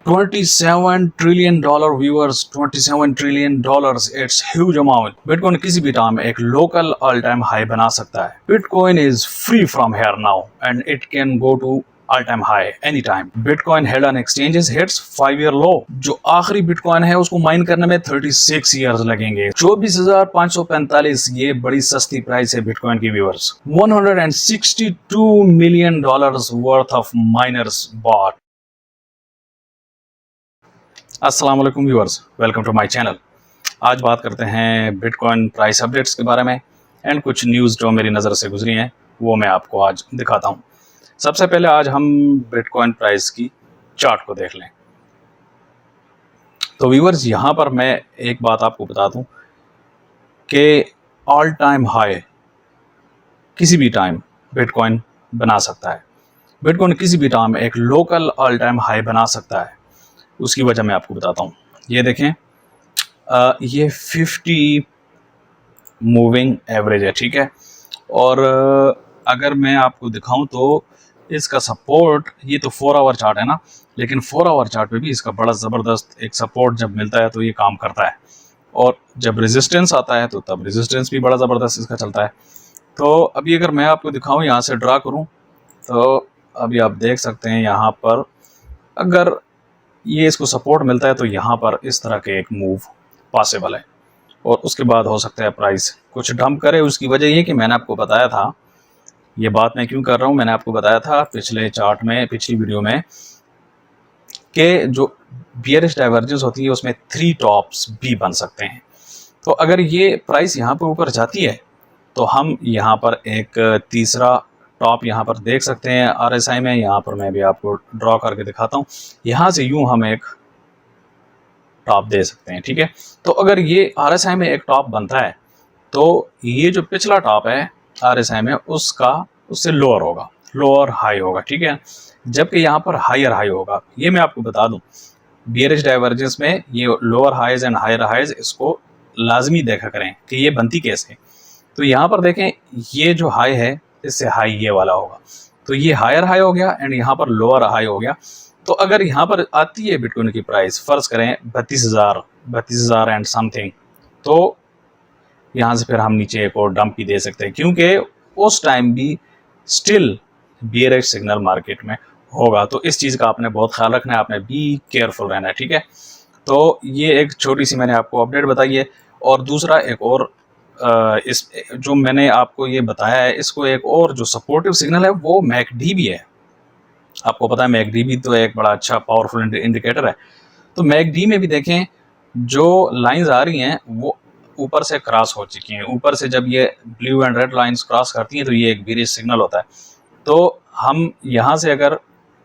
$27 trillion viewers, $27 trillion, it's huge amount. Bitcoin किसी भी time एक लोकल ऑल टाइम हाई बना सकता है। Bitcoin is free from here now and it can go to all time high anytime. Bitcoin held on exchanges hits 5-year low. जो आखिरी bitcoin है उसको माइन करने में 36 ईयर्स लगेंगे। 24,545, ये बड़ी सस्ती प्राइस है बिटकॉइन की viewers. $162 million worth of miners bought. अस्सलाम वालेकुम viewers, welcome to my channel. आज बात करते हैं बिटकॉइन प्राइस अपडेट्स के बारे में एंड कुछ न्यूज़ जो मेरी नज़र से गुजरी हैं वो मैं आपको आज दिखाता हूं। सबसे पहले आज हम बिटकॉइन प्राइस की चार्ट को देख लें। तो व्यूअर्स, यहाँ पर मैं एक बात आपको बता दूं कि ऑल टाइम हाई किसी भी टाइम बिटकॉइन बना सकता है। बिटकॉइन किसी भी टाइम एक लोकल ऑल टाइम हाई बना सकता है। उसकी वजह मैं आपको बताता हूँ। ये देखें, ये 50 मूविंग एवरेज है, ठीक है। और अगर मैं आपको दिखाऊं तो इसका सपोर्ट, ये तो 4 आवर चार्ट है ना, लेकिन 4 आवर चार्ट पे भी इसका बड़ा ज़बरदस्त एक सपोर्ट जब मिलता है तो ये काम करता है, और जब रेजिस्टेंस आता है तो तब रेजिस्टेंस भी बड़ा ज़बरदस्त इसका चलता है। तो अभी अगर मैं आपको दिखाऊं, यहाँ से ड्रा करूँ, तो अभी आप देख सकते हैं यहाँ पर अगर ये इसको सपोर्ट मिलता है तो यहाँ पर इस तरह के एक मूव पॉसिबल है, और उसके बाद हो सकता है प्राइस कुछ डंप करे। उसकी वजह ये कि मैंने आपको बताया था, ये बात मैं क्यों कर रहा हूँ, मैंने आपको बताया था पिछले चार्ट में, पिछली वीडियो में, कि जो बियरिश डाइवर्जेंस होती है उसमें 3 टॉप्स भी बन सकते हैं। तो अगर ये प्राइस यहाँ पर ऊपर जाती है तो हम यहाँ पर एक तीसरा टॉप यहाँ पर देख सकते हैं RSI में। यहाँ पर मैं भी आपको ड्रॉ करके दिखाता हूँ। यहाँ से यूं हम एक टॉप दे सकते हैं, ठीक है। तो अगर ये RSI में एक टॉप बनता है तो ये जो पिछला टॉप है RSI में उससे लोअर होगा, लोअर हाई होगा, ठीक है। जबकि यहाँ पर हायर हाई होगा। ये मैं आपको बता दूं, बियरिश डाइवर्जेंस में ये lower highs and higher highs, इसको लाजमी देखा करें कि ये बनती कैसे। तो यहाँ पर देखें, ये जो हाई है इससे हाई ये वाला होगा, तो ये हायर हाई हो गया एंड यहाँ पर लोअर हाई हो गया। तो अगर यहाँ पर आती है बिटकॉइन की प्राइस, फर्ज करें 32,000 एंड समथिंग, तो यहाँ से फिर हम नीचे एक और डंप भी दे सकते हैं, क्योंकि उस टाइम भी स्टिल बियरिश सिग्नल मार्केट में होगा। तो इस चीज़ का आपने बहुत ख्याल रखना है, आपने बी केयरफुल रहना है, ठीक है। तो ये एक छोटी सी मैंने आपको अपडेट बताई है। और दूसरा एक और, इस जो मैंने आपको ये बताया है, इसको एक और जो सपोर्टिव सिग्नल है वो मैकडी भी है। आपको पता है मैकडी भी तो एक बड़ा अच्छा पावरफुल इंडिकेटर है। तो मैकडी में भी देखें, जो लाइंस आ रही हैं वो ऊपर से क्रॉस हो चुकी हैं। ऊपर से जब ये blue and red lines cross करती हैं तो ये एक बियरिश सिग्नल होता है। तो हम यहाँ से अगर,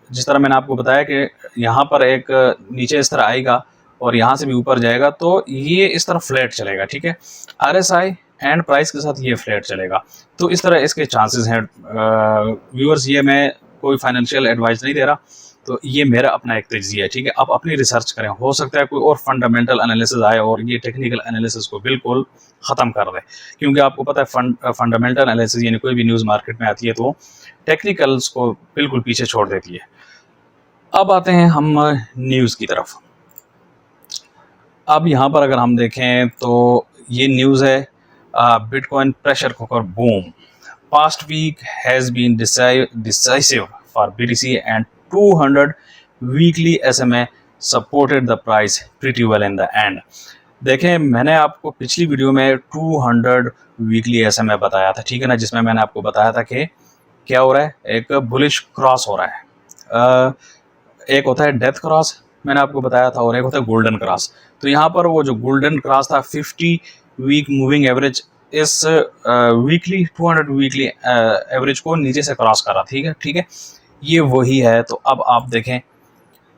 जिस तरह मैंने आपको बताया कि यहाँ पर एक नीचे इस तरह आएगा और यहाँ से भी ऊपर जाएगा, तो ये इस तरह फ्लैट चलेगा, ठीक है। RSI एंड प्राइस के साथ ये फ्लैट चलेगा। तो इस तरह इसके चांसेस हैं। व्यूअर्स, ये मैं कोई फाइनेंशियल एडवाइस नहीं दे रहा, तो ये मेरा अपना एक तज्जिया है, ठीक है। आप अपनी रिसर्च करें, हो सकता है कोई और फंडामेंटल एनालिसिस आए और ये टेक्निकल एनालिसिस को बिल्कुल ख़त्म कर दे, क्योंकि आपको पता है फंडामेंटल एनालिसिस यानी कोई भी न्यूज़ मार्केट में आती है तो टेक्निकल्स को बिल्कुल पीछे छोड़ देती है। अब आते हैं हम न्यूज़ की तरफ। अब यहाँ पर अगर हम देखें तो ये न्यूज़ है, Bitcoin pressure cooker boom, past week has been decisive for BTC and 200 weekly SMA supported the price pretty well in the end. देखें, मैंने आपको पिछली वीडियो में 200 वीकली SMA बताया था, ठीक है ना, जिसमें मैंने आपको बताया था कि क्या हो रहा है, एक बुलिश क्रॉस हो रहा है। एक होता है डेथ क्रॉस, मैंने आपको बताया था, और एक होता है गोल्डन क्रॉस। तो यहाँ पर वो जो गोल्डन क्रॉस था, 50 वीक मूविंग एवरेज इस वीकली 200 वीकली एवरेज को नीचे से क्रॉस कर रहा, ठीक है, ये वही है। तो अब आप देखें,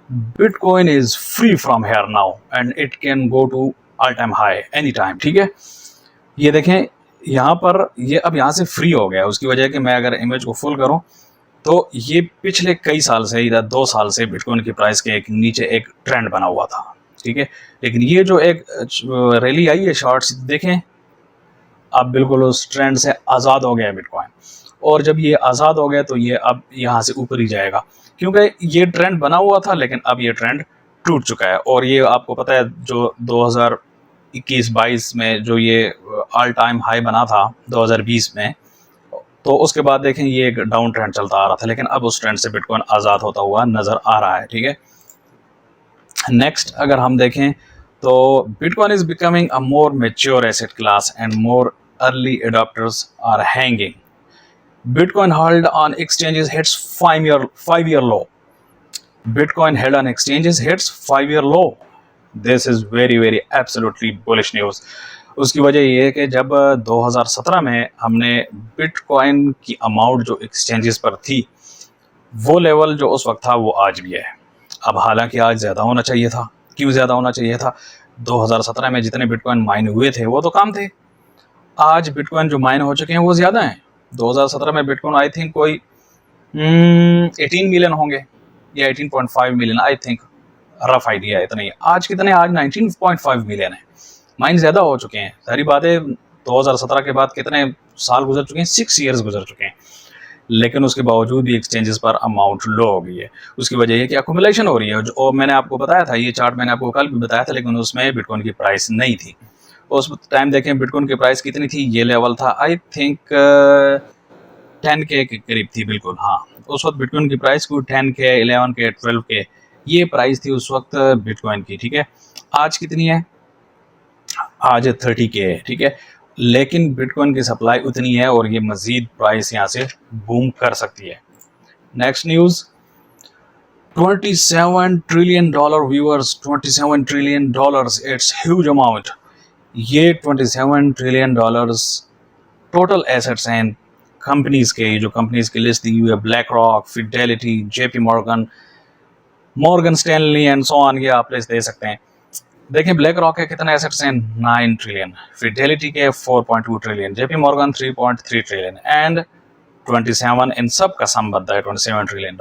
Bitcoin is free from here now and it can go to all time high anytime, ठीक है। ये देखें, यहाँ पर ये अब यहाँ से फ्री हो गया। उसकी वजह कि मैं अगर इमेज को फुल करूँ तो ये पिछले कई साल से, इधर 2 साल से बिटकॉइन की प्राइस के एक नीचे एक ट्रेंड बना हुआ था, ठीक है। लेकिन ये जो एक रैली आई है शॉर्ट्स, देखें, अब बिल्कुल उस ट्रेंड से आज़ाद हो गया बिटकॉइन। और जब ये आज़ाद हो गया तो ये अब यहाँ से ऊपर ही जाएगा, क्योंकि ये ट्रेंड बना हुआ था, लेकिन अब ये ट्रेंड टूट चुका है। और ये आपको पता है जो 2021-22 में जो ये ऑल टाइम हाई बना था 2020 में, तो उसके बाद देखें ये एक डाउन ट्रेंड चलता आ रहा था, लेकिन अब उस ट्रेंड से बिटकॉइन आज़ाद होता हुआ नज़र आ रहा है। ठीक है, नेक्स्ट अगर हम देखें तो Bitcoin is becoming a more mature asset class and more early adopters are hanging. Bitcoin held on exchanges hits 5-year low. Bitcoin held on exchanges hits 5-year low. This is very absolutely bullish news. उसकी वजह ये है कि जब 2017 में हमने bitcoin की amount जो एक्सचेंजेस पर थी, वो लेवल जो उस वक्त था वो आज भी है। अब हालांकि आज ज़्यादा होना चाहिए था। क्यों ज़्यादा होना चाहिए था? 2017 में जितने बिटकॉइन माइन हुए थे वो तो कम थे। आज बिटकॉइन जो माइन हो चुके हैं वो ज़्यादा हैं। 2017 में बिटकॉइन आई थिंक कोई 18 मिलियन होंगे या 18.5 million, I think, rough idea है इतना ही। आज कितने? आज 19.5 मिलियन है। माइन ज़्यादा हो चुके हैं। सारी बातें 2017 के बाद कितने साल गुजर चुके हैं? 6 ईयर्स गुजर चुके हैं, लेकिन उसके बावजूद भी एक्सचेंजेस पर अमाउंट लो हो गई है। उसकी वजह है कि अक्यूमुलेशन हो रही है। जो मैंने आपको बताया था, ये चार्ट मैंने आपको कल भी बताया था, लेकिन उसमें बिटकॉइन की प्राइस नहीं थी। उस टाइम देखें बिटकॉइन की प्राइस कितनी थी? ये लेवल था आई थिंक 10K के करीब थी। बिल्कुल हाँ, उस वक्त बिटकॉइन की प्राइस को 10K, 11K, 12K ये प्राइस थी उस वक्त बिटकॉइन की। ठीक है, आज कितनी है? आज 30K है। ठीक है, लेकिन बिटकॉइन की सप्लाई उतनी है और ये मजीद प्राइस यहाँ से बूम कर सकती है। Next news, $27 trillion viewers, $27 trillion, it's huge amount. ये $27 ट्रिलियन टोटल एसेट्स हैं कंपनीज के। जो कंपनीज की लिस्ट दी हुई है, black rock, Fidelity, JP Morgan Stanley and so on, ये आप लिस्ट दे सकते हैं। देखें ब्लैक रॉक के कितने एसेट्स हैं? 9 ट्रिलियन, फिडेलिटी के 4.2 trillion, JP Morgan 3.3 trillion and 27, इन सब का सम बनता है $27 ट्रिलियन।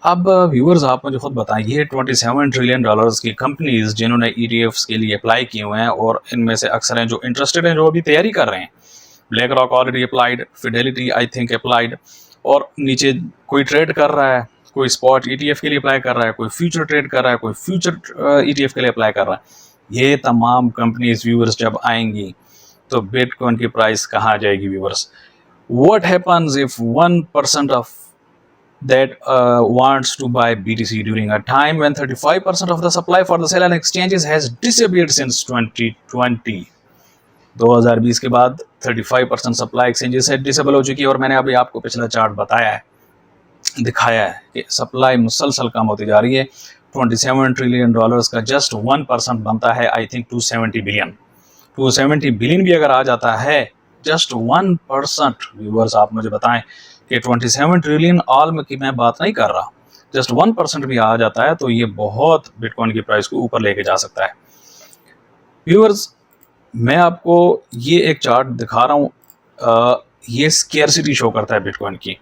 अब व्यूअर्स आप मुझे खुद बताएं, ये $27 ट्रिलियन की कंपनीज जिन्होंने ETFs के लिए अप्लाई किए हुए हैं, और इनमें से अक्सर हैं जो इंटरेस्टेड हैं, जो अभी तैयारी कर रहे हैं। Black rock already applied, Fidelity I think applied, और नीचे कोई ट्रेड कर रहा है, कोई स्पॉट ETF के लिए अप्लाई कर रहा है, कोई फ्यूचर ट्रेड कर रहा है, कोई फ्यूचर ETF के लिए अप्लाई कर रहा है। ये तमाम कंपनीज व्यूअर्स जब आएंगी तो बिटकॉइन की प्राइस कहाँ जाएगी viewers? What happens if 1% of that wants to buy BTC during a time when 35% of the supply for the sale and exchanges has disappeared since 2020? 2020 के बाद 35% सप्लाई एक्सचेंजेस से disable हो चुकी है, और मैंने अभी आपको पिछला चार्ट बताया है, दिखाया है कि सप्लाई मुसलसल कम होती जा रही है। $27 ट्रिलियन का जस्ट 1% बनता है आई थिंक 270 बिलियन। 270 बिलियन भी अगर आ जाता है, जस्ट 1%, व्यूअर्स आप मुझे बताएं कि 27 ट्रिलियन ऑल की मैं बात नहीं कर रहा, जस्ट 1% भी आ जाता है तो ये बहुत बिटकॉइन की प्राइस को ऊपर लेके जा सकता है। व्यूअर्स मैं आपको ये एक चार्ट दिखा रहा हूँ, ये स्केर्सिटी शो करता है बिटकॉइन की,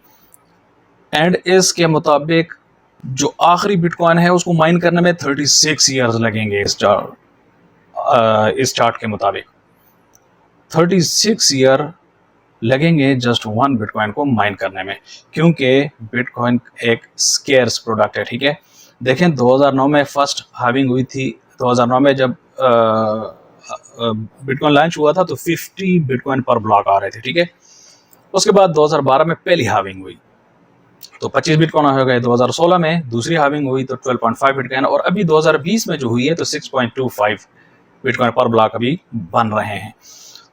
एंड इसके मुताबिक जो आखिरी बिटकॉइन है उसको माइन करने में 36 ईयर्स लगेंगे। इस चार्ट के मुताबिक 36 ईयर लगेंगे जस्ट 1 बिटकॉइन को माइन करने में, क्योंकि बिटकॉइन एक स्केर्स प्रोडक्ट है। ठीक है, देखें 2009 में फर्स्ट हाविंग हुई थी। 2009 में जब बिटकॉइन लॉन्च हुआ था तो 50 बिटकॉइन पर ब्लॉक आ रहे थे। ठीक है, उसके बाद 2012 में पहली हाविंग हुई तो 25 बिटकॉइन हो गए। 2016 में दूसरी हाविंग हुई तो 12.5 बिटकॉइन, और अभी 2020 में जो हुई है तो 6.25 बिटकॉइन पर ब्लॉक अभी बन रहे हैं।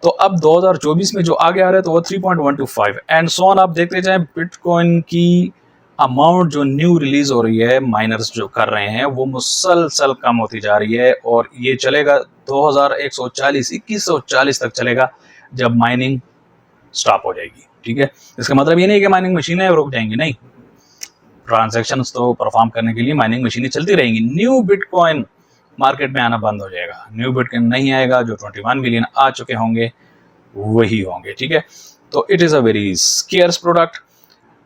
तो अब 2024 में जो आगे आ रहे हैं तो वो 3.125 एंड सो ऑन। आप देखते जाएं बिटकॉइन की अमाउंट जो न्यू रिलीज हो रही है, माइनर्स जो कर रहे हैं, वो मुसलसल कम होती जा रही है, और ये चलेगा 2140 तक चलेगा जब माइनिंग स्टॉप हो जाएगी। ठीक है, इसका मतलब ये नहीं कि माइनिंग मशीनें रुक जाएंगी, नहीं, ट्रांजैक्शंस तो परफॉर्म करने के लिए माइनिंग मशीनें चलती रहेंगी। न्यू बिटकॉइन मार्केट में आना बंद हो जाएगा, न्यू बिटकॉइन नहीं आएगा। जो 21 मिलियन आ चुके होंगे वही होंगे। ठीक है, तो it is a very scarce product.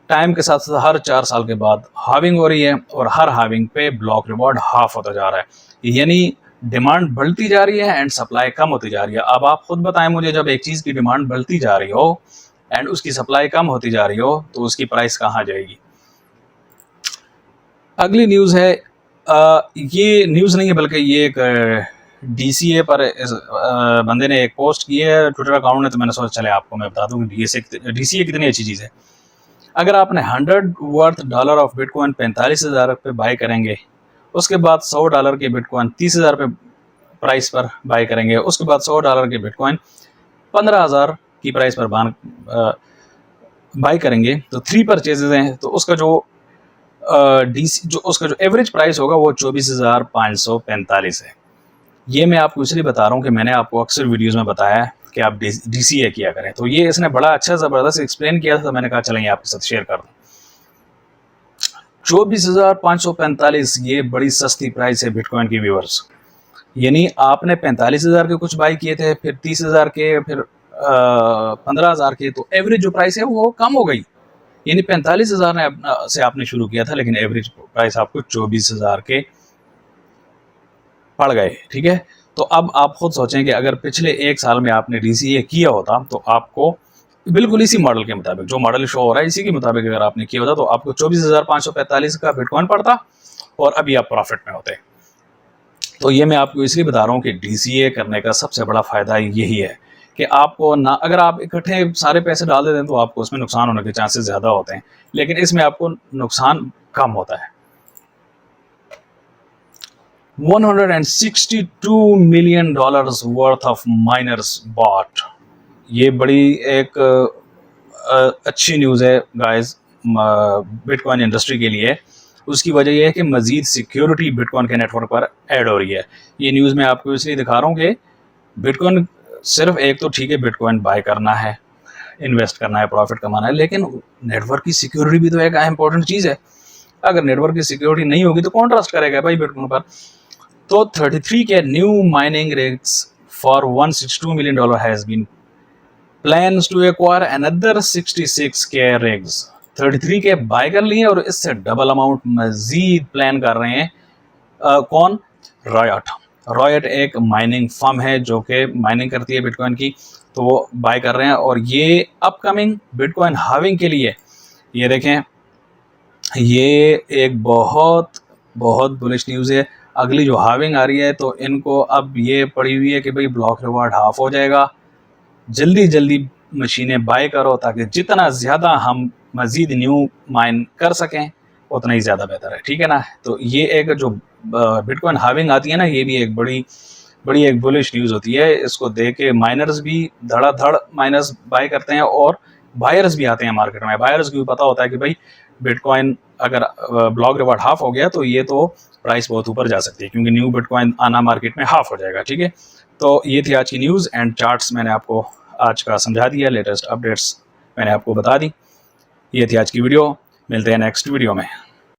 Time के साथ साथ हर 4 साल के बाद हाविंग हो रही है, और हर हाविंग पे ब्लॉक रिवॉर्ड हाफ होता जा रहा है, यानी डिमांड बढ़ती जा रही है एंड सप्लाई कम होती जा रही है। अब आप खुद बताएं मुझे, जब एक चीज़ की डिमांड बढ़ती जा रही हो एंड उसकी सप्लाई कम होती जा रही हो तो उसकी प्राइस कहाँ जाएगी? अगली न्यूज़ है ये न्यूज़ नहीं है बल्कि ये एक DCA पर इस बंदे ने एक पोस्ट की है ट्विटर अकाउंट ने, तो मैंने सोचा चले आपको मैं बता दूं कि DCA कितनी अच्छी चीज़ है। अगर आपने $100 वर्थ ऑफ बिटकॉइन 45,000 पे बाय करेंगे, उसके बाद $100 के बिटकॉइन 30,000 पे प्राइस पर बाय करेंगे, उसके बाद $100 के बिटकॉइन 15,000 की प्राइस पर बाय करेंगे, तो 3 परचेजेज हैं, तो उसका जो उसका जो एवरेज प्राइस होगा वो 24,545 है। ये मैं आपको इसलिए बता रहा हूँ कि मैंने आपको अक्सर वीडियोस में बताया है कि आप DCA किया करें, तो ये इसने बड़ा अच्छा ज़बरदस्त एक्सप्लेन किया था, तो मैंने कहा चलें आपके साथ शेयर कर दूँ। 24,545 ये बड़ी सस्ती प्राइस है बिटकॉइन की व्यूअर्स। यानी आपने 45,000 के कुछ बाई किए थे, फिर 30,000 के, फिर 15,000 के, तो एवरेज जो प्राइस है वो कम हो गई। यानी 45,000 से आपने शुरू किया था, लेकिन एवरेज प्राइस आपको 24,000 के पड़ गए। ठीक है, तो अब आप खुद सोचें कि अगर पिछले 1 साल में आपने DCA किया होता तो आपको बिल्कुल इसी मॉडल के मुताबिक, जो मॉडल शो हो रहा है इसी के मुताबिक अगर आपने किया होता तो आपको 24,545 का बिटकॉइन पड़ता और अभी आप प्रॉफिट में होते। तो ये मैं आपको इसलिए बता रहा हूँ कि DCA करने का सबसे बड़ा फ़ायदा यही है कि आपको ना, अगर आप इकट्ठे सारे पैसे डाल देते हैं तो आपको उसमें नुकसान होने के चांसेस ज़्यादा होते हैं, लेकिन इसमें आपको नुकसान कम होता है। $162 million worth of miners bought, ये बड़ी एक अच्छी न्यूज़ है गाइस बिटकॉइन इंडस्ट्री के लिए। उसकी वजह यह है कि मज़ीद सिक्योरिटी बिटकॉइन के नेटवर्क पर ऐड हो रही है। ये न्यूज़ मैं आपको इसलिए दिखा रहा हूँ कि बिटकॉइन सिर्फ एक तो ठीक है बिटकॉइन बाय करना है, इन्वेस्ट करना है, प्रॉफिट कमाना है, लेकिन नेटवर्क की सिक्योरिटी भी तो एक इंपॉर्टेंट चीज़ है। अगर नेटवर्क की सिक्योरिटी नहीं होगी तो कौन ट्रस्ट करेगा भाई बिटकॉइन पर। तो 33 K new mining rigs for $162 million has been plans to acquire another 66 K rigs. 33 के बाय कर लिए और इससे डबल अमाउंट मजीद प्लान कर रहे हैं। कौन? रॉयट एक माइनिंग फर्म है जो कि माइनिंग करती है बिटकॉइन की, तो वो बाय कर रहे हैं। और ये अपकमिंग बिटकॉइन हाविंग के लिए, ये देखें, ये एक बहुत बुलिश न्यूज़ है। अगली जो हाविंग आ रही है तो इनको अब ये पड़ी हुई है कि भाई ब्लॉक रिवार्ड हाफ हो जाएगा, जल्दी मशीनें बाय करो ताकि जितना ज़्यादा हम मज़ीद न्यू माइन कर सकें उतना ही ज़्यादा बेहतर है। ठीक है ना। तो ये एक जो बिटकॉइन हाविंग आती है ना, ये भी एक बड़ी एक बुलिश न्यूज़ होती है। इसको देख के माइनर्स भी धड़ाधड़ माइनर्स बाय करते हैं और बायर्स भी आते हैं मार्केट में। बायर्स को भी पता होता है कि भाई बिटकॉइन अगर ब्लॉक रिवार्ड हाफ हो गया तो ये तो प्राइस बहुत ऊपर जा सकती है, क्योंकि न्यू बिटकॉइन आना मार्केट में हाफ हो जाएगा। ठीक है, तो ये थी आज की न्यूज़ एंड चार्ट्स मैंने आपको आज का समझा दिया, लेटेस्ट अपडेट्स मैंने आपको बता दी। ये थी आज की वीडियो, मिलते हैं नेक्स्ट वीडियो में।